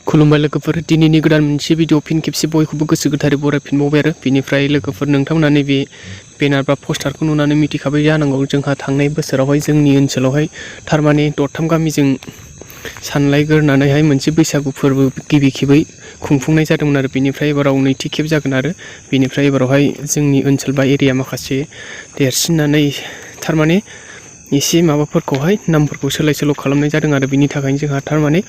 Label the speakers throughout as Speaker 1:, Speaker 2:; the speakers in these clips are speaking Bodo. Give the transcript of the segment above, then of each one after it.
Speaker 1: खुलुमबाय लोगोफोर दिनैनि गोदान मोनसे भिडिअ फिन खेबसे बयखौबो गोसो गोथारै बरायफिनबावबाय आरो बिनिफ्राय लोगोफोर नोंथांमोना नैबे बेनार बा पस्टारखौ नुनानै मिथिखाबाय जानांगौ जोंहा थांनाय बोसोरावहाय जोंनि ओनसोलावहाय थारमाने दरथाम गामिजों सानलायगोरनानैहाय मोनसे बैसागु फोरबो गिबि खेबै खुंफुंनाय जादोंमोन आरो बिनिफ्राय एबाराव नैथि खेब जागोन आरो बिनिफ्राय एबारावहाय जोंनि ओनसोल बा एरिया माखासे देरसिननानै थारमाने एसे माबाफोरखौहाय नामफोरखौ सोलाय सोल' खालामनाय जादों आरो बिनि थाखायनो जोंहा थारमाने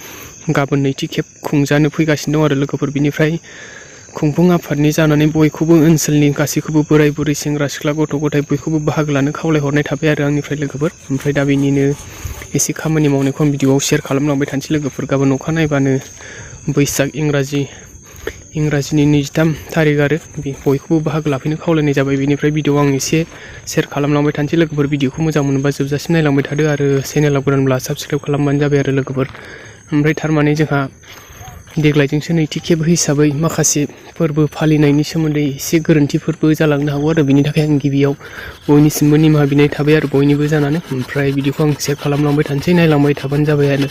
Speaker 1: गाबोन नैथि खेब खुंजानो फैगासिनो दं आरो लोगोफोर बिनिफ्राय खुंफुं आफादनि जानानै बयखौबो ओनसोलनि गासैखौबो बोराय बुरै सेंग्रा सिख्ला गथ' गथाय बयखौबो बाहागो लानो खावलायहरनाय थाबाय आरो आंनिफ्राय लोगोफोर ओमफ्राय दा बेनिनो एसे खामानि मावनायखौ आं भिडिअआव शेयार खालामलांबाय थानोसै लोगोफोर गाबोन अखा नायबानो बैसाग इंराजिनि 23 थारिख आरो बयखौबो बाहागो लाफैनो खावलायनाय जाबाय बेनिफ्राय भिडिअआव आं एसे शेयार खालामलांबाय थानोसै लोगोफोर भिडिअखौ मोजां मोनोबा जोबजासिम नायलांबाय थादो आरो चेनेलाव गोदानब्ला साबस्क्राइब खालामबानो जाबाय आरो लोगोफोर ओमफ्राय थारमाने जोंहा देग्लायजोंसो नैथि खेब हिसाबै माखासे फोरबो फालिनायनि सोमोन्दै एसे गोरोन्थिफोरबो जालांनो हागौ आरो बिनि थाखाय आं गिबियाव बयनिसिमबो निमाहा बिनाय थाबाय आरो बयनिबो जानानै ओमफ्राय भिडिअखौ आं शेयार खालामलांबाय थानोसै नायलांबाय थाबानो जाबाय आरो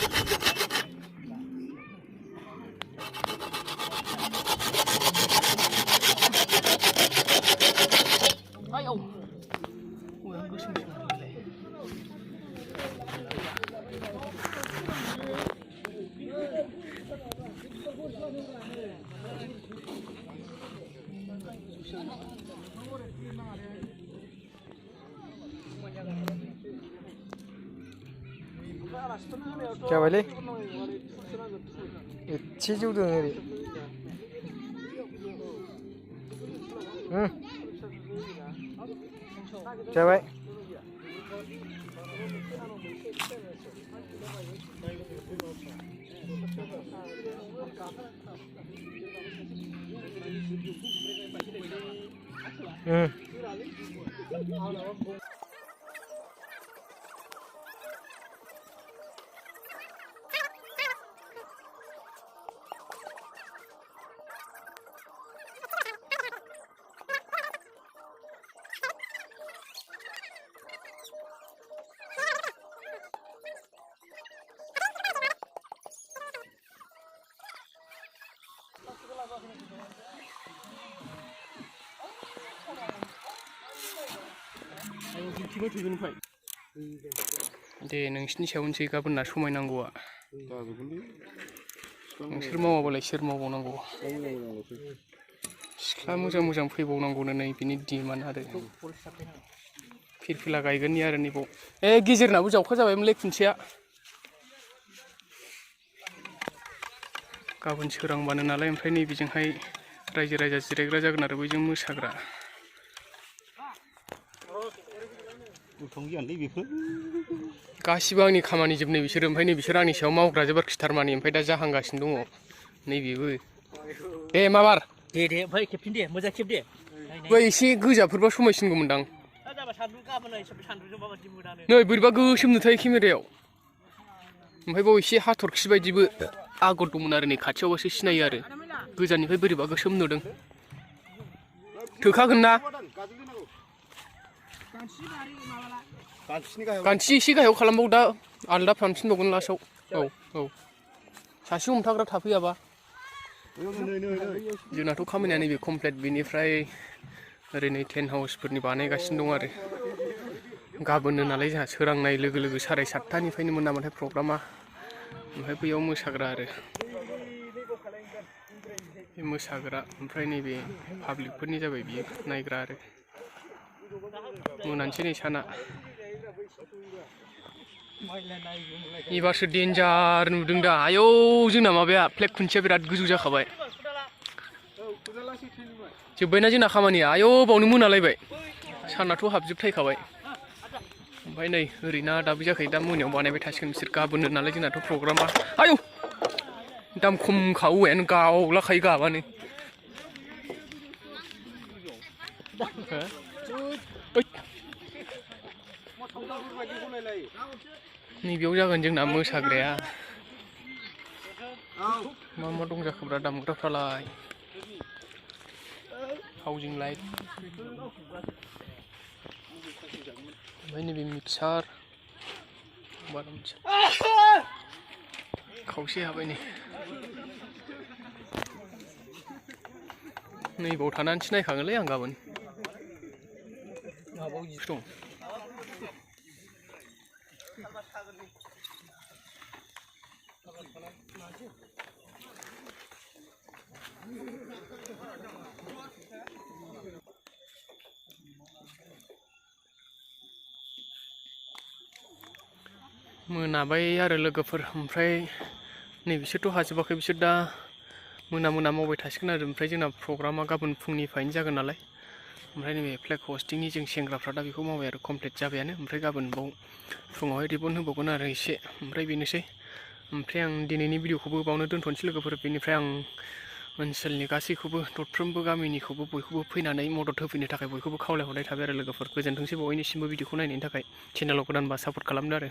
Speaker 2: जाबायलै एसे जौदों ओरै जाबाय
Speaker 1: दे नोंसिनि सायावनोसै गाबोनना समायनांगौआ नोंसोर मावाबालाय सोर मावबावनांगौ सिख्ला मोजां मोजां फैबावनांगौनो नै बिनि डिमान्ड आरो फिरफिला गायगोननि आरो नैबाव गेजेरनाबो जावखा जाबायमोनलै खुन्थिया गाबोन सोरांबानो नालाय ओमफ्राय नैबेजोंहाय रायजो राजा जिरायग्रा जागोन आरो बैजों मोसाग्रा गासिबो आंनि खामानि जोबनाय बिसोरो ओमफ्राय नै बिसोर आंनि सायाव मावग्रा जोबोर खिथारमानि ओमफ्राय दा जाहांगासिनो दङ नैबेबो दे माबार
Speaker 3: दे ओमफ्राय खेबफिन दे मोजां खेब दे
Speaker 1: बै एसे गोजाफोरबा समायसिनगौमोनदां नै बोरैबा गोसोम नुथाय केमेरायाव ओमफ्राय बाव एसे हाथरखि बायदिबो आगर दंमोन आरो नै खाथियावबासो सिनायो आरो गोजाननिफ्राय बोरैबा गोसोम नुदों थोखागोन ना गान्थि एसे गाहायाव खालामबाव दा आलदा फानफिनबावगोन लास्टआव औ सासे हमथाग्रा थाफैयाबा जोंनाथ' खामानिया नैबे कमप्लिट बेनिफ्राय ओरैनो टेन्ट हाउसफोरनि बानायगासिनो दं आरो गाबोननो नालाय जोंहा सोरांनाय लोगो लोगो 7:30निफ्रायनो नामाथाय प्रग्रामा ओमफ्राय बैयाव मोसाग्रा आरो बे मोसाग्रा ओमफ्राय नैबे पाब्लिकफोरनि जाबाय बियो नायग्रा आरो मोनानोसै नै साना एबारसो डेन्जार नुदों दा आयौ जोंना माबाया फ्लेग खुन्थिया बिराद गोजौ जाखाबाय जोब्बायना जोंना खामानिया आयौ बावनो मोनालायबाय सानाथ' हाबजोबथायखाबाय ओमफ्राय नै ओरैना दाबो जाखायो दा मोनायाव बानायबाय थासिगोन बिसोर गाबोननो नालाय जोंनाथ' प्रग्रामा आयौ दाम खमखा औवायानो गावलाखायो गाबानो नैबेयाव जागोन जोंना मोसाग्राया मा मा दं जाखोब्रा दामग्राफ्रालाय हाउजिं लाइट ओमफ्राय नैबे मिक्सार खावसे हाबाय नै नैबाव थानानैसो नायखागोनलै आं गाबोन दं मोनाबाय आरो लोगोफोर ओमफ्राय नै बिसोरथ' हाजोबाखै बिसोर दा मोना मावबाय थासिगोन आरो ओमफ्राय जोंना प्रग्रामा गाबोन फुंनिफ्रायनो जागोन नालाय ओमफ्राय नैबे फ्लेग हस्टिंनि जों सेंग्राफ्रा दा बेखौ मावबाय आरो कमप्लिट जाबायानो ओमफ्राय गाबोन बाव फुङावहाय रिबन होबावगोन आरो एसे ओमफ्राय बेनोसै ओमफ्राय आं दिनैनि भिडिअखौबो बावनो दोनथ'नोसै लोगोफोर बेनिफ्राय आं ओनसोलनि गासैखौबो दरफ्रोमबो गामिनिखौबो बयखौबो फैनानै मदद होफैनो थाखाय बयखौबो खावलायहरनाय थाबाय आरो लोगोफोर गोजोनथोंसै बयनिसिमबो भिडिअखौ नायनायनि थाखाय चेनेलाव गोदानबा सापर्ट खालामदो आरो